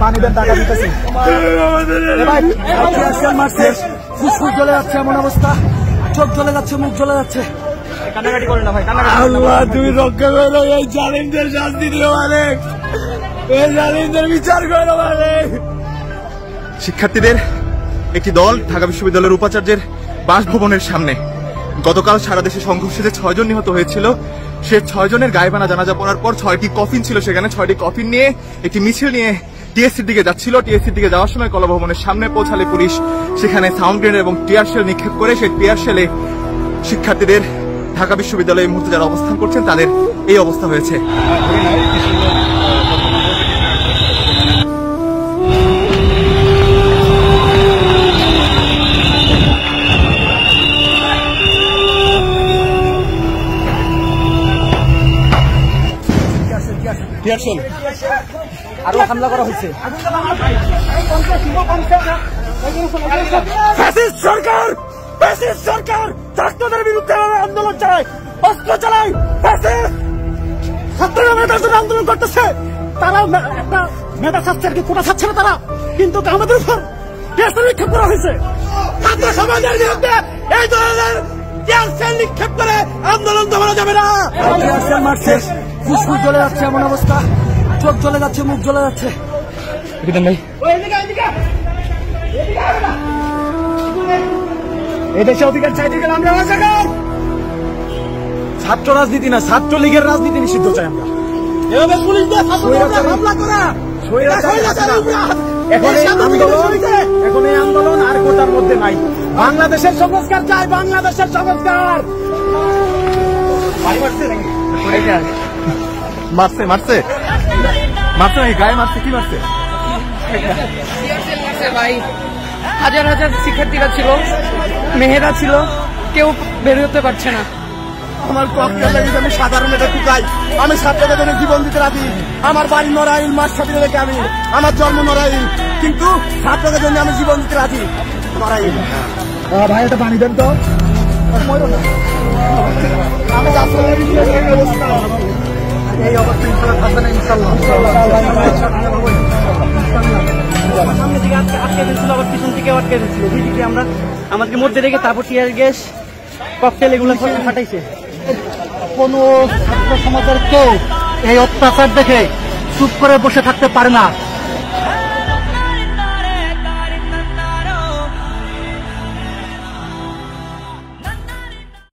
পানি দেন, টাকা দিতেছি। ফুসফুস জ্বলে যাচ্ছে, এমন অবস্থা, চোখ জ্বলে যাচ্ছে, মুখ জ্বলে যাচ্ছে। কান্নাকাটি করে না ভাই, আল্লাহ তুমি রক্ষা করো, এই জালিমদের শাস্তি দিও মালিক, এই জালিমদের বিচার করো মালিক। শিক্ষার্থীদের একটি দল ঢাকা বিশ্ববিদ্যালয়ের উপাচার্যের বাসভবনের সামনে গতকাল সারা দেশে সংঘর্ষে যে 6 জন নিহত হয়েছিল, সে 6 জনের গায়েবানা জানাজা পড়ার পর 6টি কফিন ছিল সেখানে, 6টি কফিন নিয়ে একটি মিছিল নিয়ে টিএসসির দিকে যাচ্ছিল। টিএসসির দিকে যাওয়ার সময় কলা ভবনের সামনে পৌঁছালে পুলিশ সেখানে সাউন্ড গ্রেনেড এবং টিয়ার শেল নিক্ষেপ করে, সেই টিয়ার শেলে শিক্ষার্থীদের ঢাকা বিশ্ববিদ্যালয়ে এই মুহূর্তে যারা অবস্থান করছেন তাদের এই অবস্থা হয়েছে। আরো হামলা করা হয়েছে। সরকার ছাত্রদের বিরুদ্ধে আন্দোলন চালায়, অস্ত্র চালায়, ছাত্ররা মেধার জন্য আন্দোলন করতেছে, তারা একটা মেধা ছাত্রী আর কি কোটা ছাড়ছে না তারা, কিন্তু আমাদের উপর নিক্ষেপ করা হয়েছে। ছাত্র সমাজের বিরুদ্ধে এই ধরনের নিক্ষেপ করে আন্দোলন দমানো যাবে না। ফুসফুস জ্বলে যাচ্ছে, এমন অবস্থা, চোখ জ্বলে যাচ্ছে, মুখ জ্বলে যাচ্ছে। এদেশে অধিকার চাইতে গেলে আমরা ছাত্র রাজনীতি না, ছাত্রলীগের রাজনীতি নিষিদ্ধ চাই আমরা। এভাবে পুলিশ দিয়ে হামলা করা, এখন এই আন্দোলন আর কোটার মধ্যে নাই। বাংলাদেশের সংস্কার চাই, বাংলাদেশের সংস্কার। মারছে মারছে মারছে নাকি? গায়ে মারছে? কি মারছে? ভাই হাজার হাজার শিক্ষার্থীরা ছিল, মেয়েরা ছিল, কেউ বের হতে পারছে না। আমার আমি সাধারণ এটা টুকাই, আমি ছাত্রদের জন্য জীবন দিতে রাজি। আমার বাড়ি নড়াইল, মার সাথে রেখে আমি, আমার জন্ম নড়াইল, কিন্তু ছাত্রদের জন্য আমি জীবন দিতে রাজি। নড়াইল ভাই, এটা পানি দেন তো। আমি এই অবস্থা ইনশাল্লাহ থাকবে না, ইনশাল্লাহ। সামনে দিকে আটকে দিয়েছিল, আবার পিছন থেকে আটকে দিয়েছিল, দুইদিকে আমরা আমাদেরকে মধ্যে রেখে তারপর টিয়ার গ্যাস, ককটেল এগুলো ফাটাইছে। কোন ছাত্র সমাজের কেউ এই অত্যাচার দেখে চুপ করে বসে থাকতে পারে না।